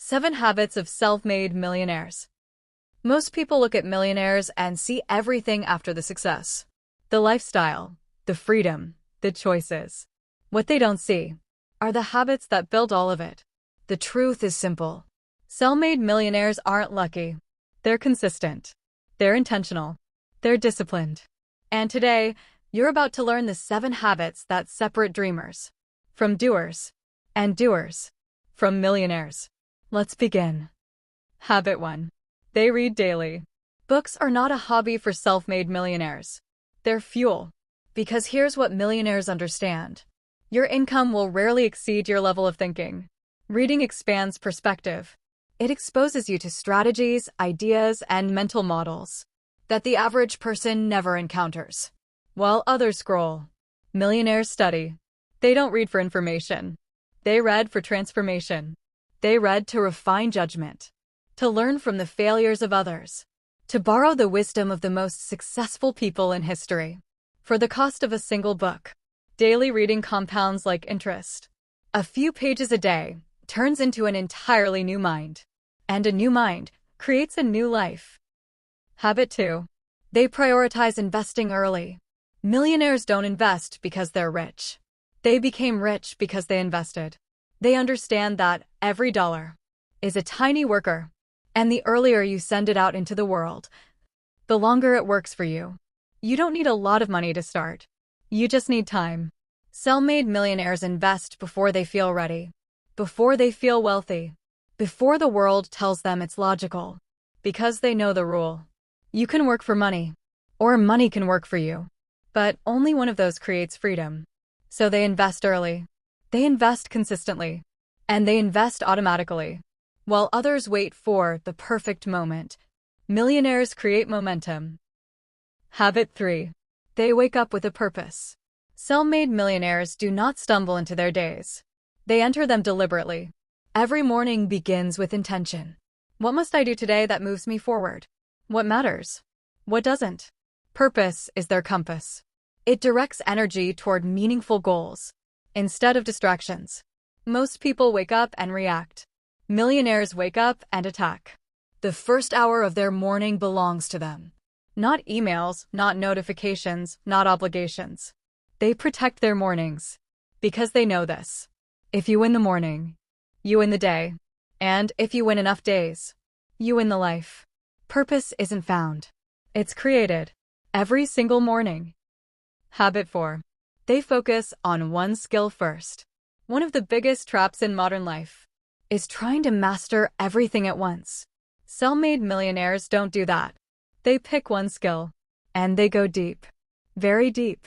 7 Habits of Self-Made Millionaires. Most people look at millionaires and see everything after the success. The lifestyle, the freedom, the choices. What they don't see are the habits that build all of it. The truth is simple. Self-made millionaires aren't lucky. They're consistent. They're intentional. They're disciplined. And today, you're about to learn the 7 habits that separate dreamers from doers and doers from millionaires. Let's begin. Habit 1. They read daily. Books are not a hobby for self-made millionaires. They're fuel. Because here's what millionaires understand. Your income will rarely exceed your level of thinking. Reading expands perspective. It exposes you to strategies, ideas, and mental models that the average person never encounters. While others scroll, millionaires study. They don't read for information. They read for transformation. They read to refine judgment, to learn from the failures of others, to borrow the wisdom of the most successful people in history. For the cost of a single book, daily reading compounds like interest. A few pages a day turns into an entirely new mind, and a new mind creates a new life. Habit 2. They prioritize investing early. Millionaires don't invest because they're rich. They became rich because they invested. They understand that every dollar is a tiny worker, and the earlier you send it out into the world, the longer it works for you. You don't need a lot of money to start. You just need time. Self-made millionaires invest before they feel ready, before they feel wealthy, before the world tells them it's logical, because they know the rule. You can work for money, or money can work for you, but only one of those creates freedom. So they invest early. They invest consistently, and they invest automatically. While others wait for the perfect moment, millionaires create momentum. Habit 3. They wake up with a purpose. Self-made millionaires do not stumble into their days. They enter them deliberately. Every morning begins with intention. What must I do today that moves me forward? What matters? What doesn't? Purpose is their compass. It directs energy toward meaningful goals instead of distractions. Most people wake up and react. Millionaires wake up and attack. The first hour of their morning belongs to them. Not emails, not notifications, not obligations. They protect their mornings because they know this. If you win the morning, you win the day. And if you win enough days, you win the life. Purpose isn't found. It's created every single morning. Habit 4. They focus on one skill first. One of the biggest traps in modern life is trying to master everything at once. Self-made millionaires don't do that. They pick one skill, and they go deep, very deep.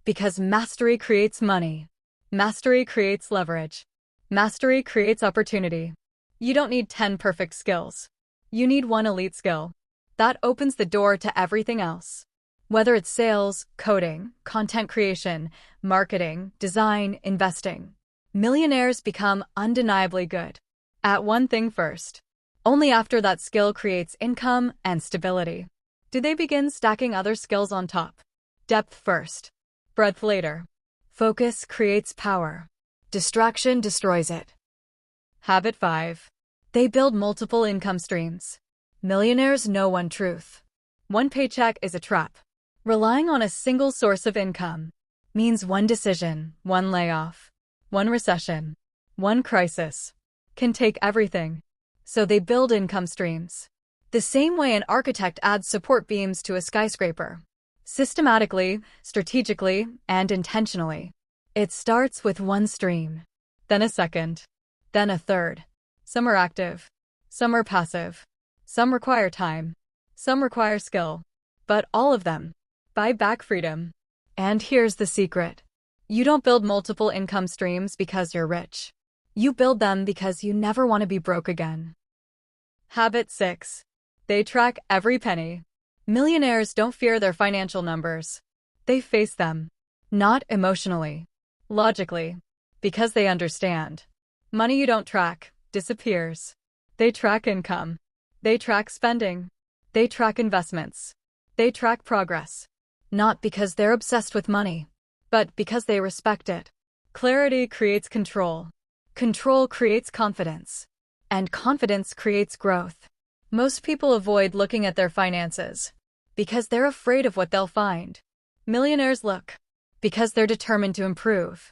Because mastery creates money. Mastery creates leverage. Mastery creates opportunity. You don't need 10 perfect skills. You need one elite skill. That opens the door to everything else. Whether it's sales, coding, content creation, marketing, design, investing, millionaires become undeniably good at one thing first. Only after that skill creates income and stability do they begin stacking other skills on top. Depth first, breadth later. Focus creates power. Distraction destroys it. Habit 5. They build multiple income streams. Millionaires know one truth. One paycheck is a trap. Relying on a single source of income means one decision, one layoff, one recession, one crisis can take everything. So they build income streams. The same way an architect adds support beams to a skyscraper. Systematically, strategically, and intentionally. It starts with one stream, then a second, then a third. Some are active, some are passive, some require time, some require skill, but all of them buy back freedom. And here's the secret. You don't build multiple income streams because you're rich. You build them because you never want to be broke again. Habit 6. They track every penny. Millionaires don't fear their financial numbers. They face them. Not emotionally, logically, because they understand. Money you don't track disappears. They track income. They track spending. They track investments. They track progress. Not because they're obsessed with money, but because they respect it. Clarity creates control. Control creates confidence. And confidence creates growth. Most people avoid looking at their finances because they're afraid of what they'll find. Millionaires look because they're determined to improve.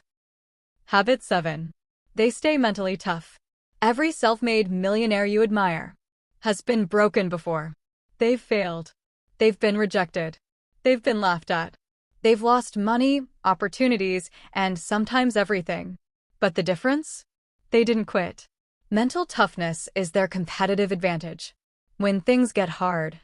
Habit 7. They stay mentally tough. Every self-made millionaire you admire has been broken before. They've failed. They've been rejected. They've been laughed at. They've lost money, opportunities, and sometimes everything. But the difference? They didn't quit. Mental toughness is their competitive advantage. When things get hard,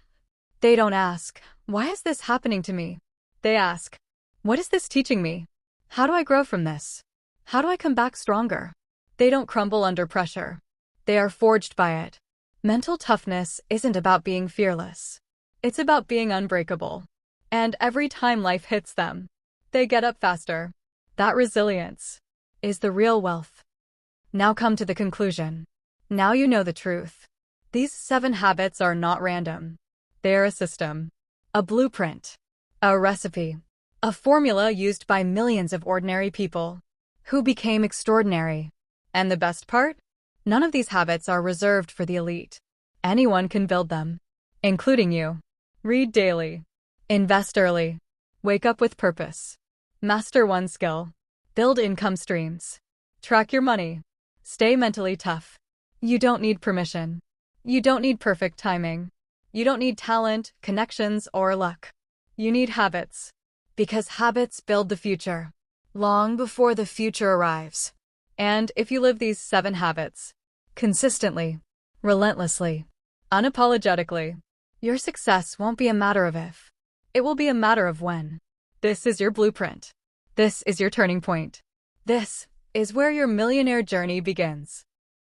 they don't ask, "Why is this happening to me?" They ask, "What is this teaching me? How do I grow from this? How do I come back stronger?" They don't crumble under pressure. They are forged by it. Mental toughness isn't about being fearless. It's about being unbreakable. And every time life hits them, they get up faster. That resilience is the real wealth. Now come to the conclusion. Now you know the truth. These 7 habits are not random. They're a system, a blueprint, a recipe, a formula used by millions of ordinary people who became extraordinary. And the best part? None of these habits are reserved for the elite. Anyone can build them, including you. Read daily. Invest early. Wake up with purpose. Master one skill. Build income streams. Track your money. Stay mentally tough. You don't need permission. You don't need perfect timing. You don't need talent, connections, or luck. You need habits. Because habits build the future, long before the future arrives. And if you live these 7 habits consistently, relentlessly, unapologetically, your success won't be a matter of if. It will be a matter of when. This is your blueprint. This is your turning point. This is where your millionaire journey begins.